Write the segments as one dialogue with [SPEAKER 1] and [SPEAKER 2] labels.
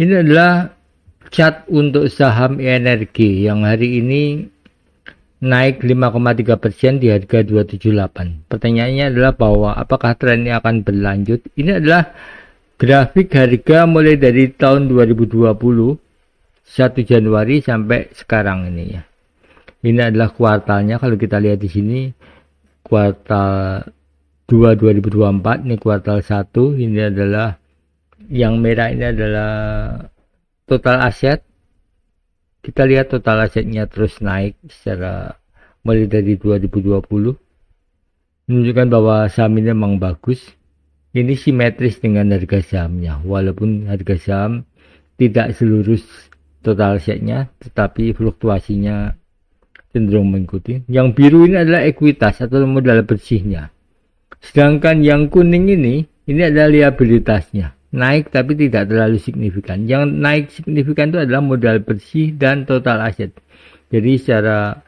[SPEAKER 1] Ini adalah chart untuk saham energi yang hari ini naik 5,3% di harga 278. Pertanyaannya adalah bahwa apakah tren ini akan berlanjut? Ini adalah grafik harga mulai dari tahun 2020 1 Januari sampai sekarang ini ya. Ini adalah kuartalnya. Kalau kita lihat di sini kuartal 2 2024, ini kuartal 1, ini adalah yang merah, ini adalah total aset. Kita lihat total asetnya terus naik secara mulai dari 2020, menunjukkan bahwa saham ini memang bagus. Ini simetris dengan harga sahamnya, walaupun harga saham tidak selurus total asetnya, tetapi fluktuasinya cenderung mengikuti. Yang biru ini adalah ekuitas atau modal bersihnya, sedangkan yang kuning ini adalah liabilitasnya, naik tapi tidak terlalu signifikan. Yang naik signifikan itu adalah modal bersih dan total aset. Jadi secara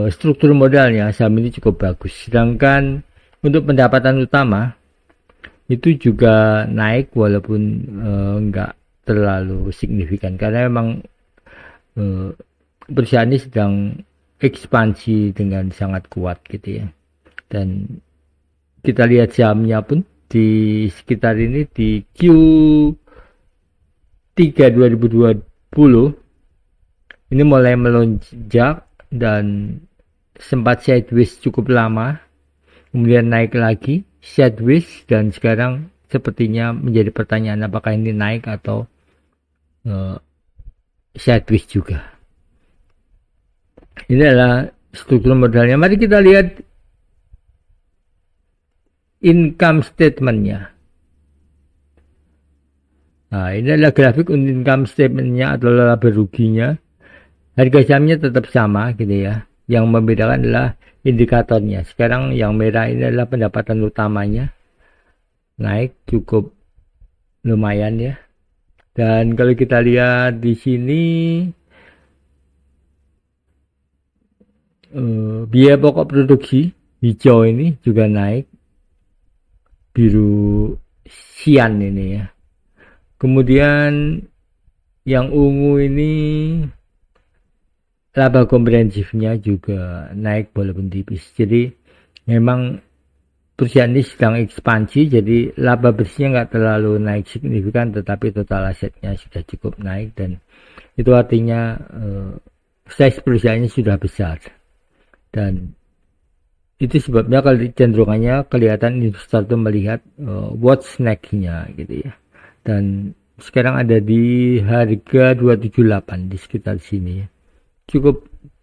[SPEAKER 1] struktur modalnya saham ini cukup bagus. Sedangkan untuk pendapatan utama itu juga naik walaupun enggak terlalu signifikan, karena memang perusahaan ini sedang ekspansi dengan sangat kuat gitu ya. Dan kita lihat sahamnya pun di sekitar ini di Q3 2020 ini mulai melonjak dan sempat sideways cukup lama, kemudian naik lagi sideways, dan sekarang sepertinya menjadi pertanyaan apakah ini naik atau sideways juga. Ini adalah struktur modalnya. Mari kita lihat income statementnya. Nah, ini adalah grafik income statementnya atau laba ruginya. Harga sahamnya tetap sama gitu ya. Yang membedakan adalah indikatornya. Sekarang yang merah ini adalah pendapatan utamanya, naik cukup lumayan ya. Dan kalau kita lihat di sini biaya pokok produksi hijau ini juga naik, biru sian ini ya. Kemudian yang ungu ini laba komprehensifnya juga naik walaupun tipis. Jadi memang perusahaan ini sedang ekspansi, jadi laba bersihnya nggak terlalu naik signifikan, tetapi total asetnya sudah cukup naik, dan itu artinya size perusahaannya sudah besar. Dan itu sebabnya kalau cenderungannya kelihatan investor itu melihat what's next-nya gitu ya. Dan sekarang ada di harga 278 di sekitar sini ya.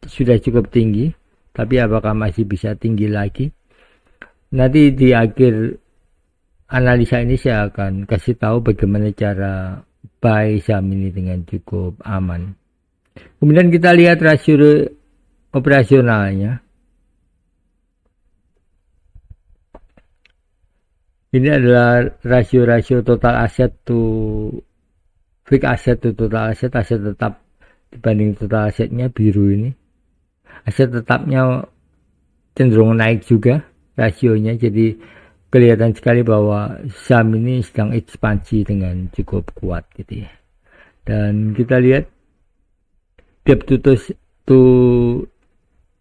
[SPEAKER 1] Sudah cukup tinggi, tapi apakah masih bisa tinggi lagi? Nanti di akhir analisa ini saya akan kasih tahu bagaimana cara buy saham ini dengan cukup aman. Kemudian kita lihat rasio operasionalnya. Ini adalah rasio total aset to fixed asset to total aset, aset tetap dibanding total asetnya biru ini. Aset tetapnya cenderung naik juga rasionya, jadi kelihatan sekali bahwa saham ini sedang ekspansi dengan cukup kuat gitu ya. Dan kita lihat debt to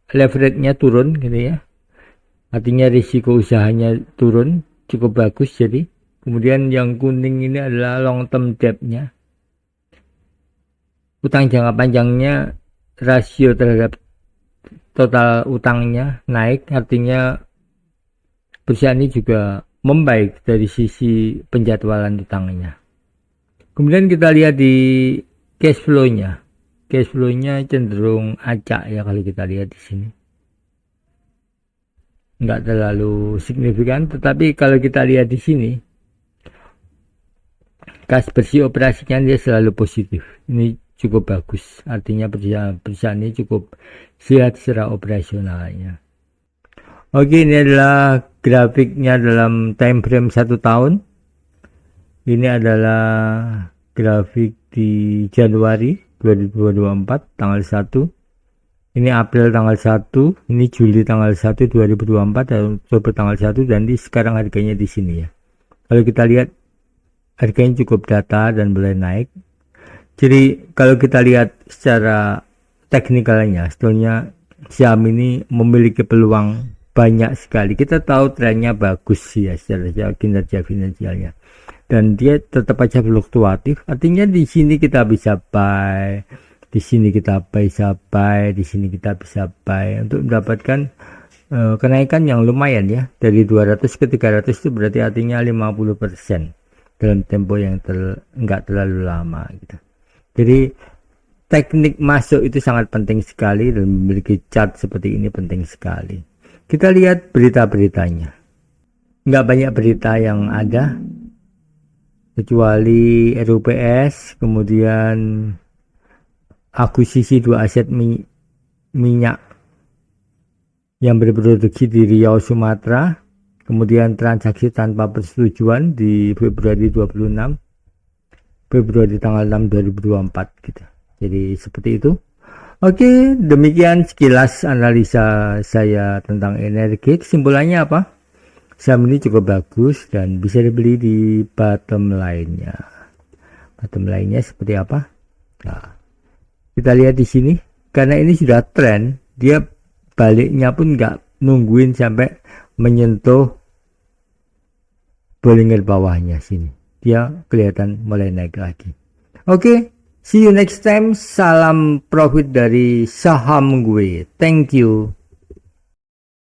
[SPEAKER 1] leverage-nya turun gitu ya. Artinya risiko usahanya turun, cukup bagus jadi. Kemudian yang kuning ini adalah long term debt-nya. Utang jangka panjangnya, rasio terhadap total utangnya naik, artinya perusahaan ini juga membaik dari sisi penjadwalan utangnya. Kemudian kita lihat di cash flow-nya. Cash flow-nya cenderung acak ya kalau kita lihat di sini. Enggak terlalu signifikan, tetapi kalau kita lihat di sini kas bersih operasinya dia selalu positif. Ini cukup bagus, artinya perusahaan ini cukup sehat secara operasionalnya. Oke, ini adalah grafiknya dalam time frame 1 tahun. Ini adalah grafik di Januari 2024 tanggal 1. Ini April tanggal 1, ini Juli tanggal 1 2024 dan Oktober tanggal 1, dan sekarang harganya di sini ya. Kalau kita lihat harganya cukup datar dan mulai naik. Jadi kalau kita lihat secara teknikalnya, sebetulnya saham ini memiliki peluang banyak sekali. Kita tahu trennya bagus ya secara kinerja finansialnya, dan dia tetap aja fluktuatif. Artinya di sini kita bisa buy, di sini kita bisa buy, di sini kita bisa buy untuk mendapatkan kenaikan yang lumayan ya, dari 200 ke 300 itu berarti artinya 50% dalam tempo yang enggak terlalu lama gitu. Jadi teknik masuk itu sangat penting sekali, dan memiliki chart seperti ini penting sekali. Kita lihat berita-beritanya. Nggak banyak berita yang ada, kecuali RUPS, kemudian akuisisi 2 aset minyak yang berproduksi di Riau, Sumatera, kemudian transaksi tanpa persetujuan di Februari 26, Februari tanggal 6 2024 gitu. Jadi seperti itu. Oke, demikian sekilas analisa saya tentang energi. Kesimpulannya apa? Saham ini cukup bagus dan bisa dibeli di bottom line-nya. Bottom line-nya seperti apa? Nah, kita lihat di sini, karena ini sudah tren, dia baliknya pun nggak nungguin sampai menyentuh Bollinger bawahnya sini. Dia kelihatan mulai naik lagi. Oke, see you next time. Salam profit dari saham gue. Thank you.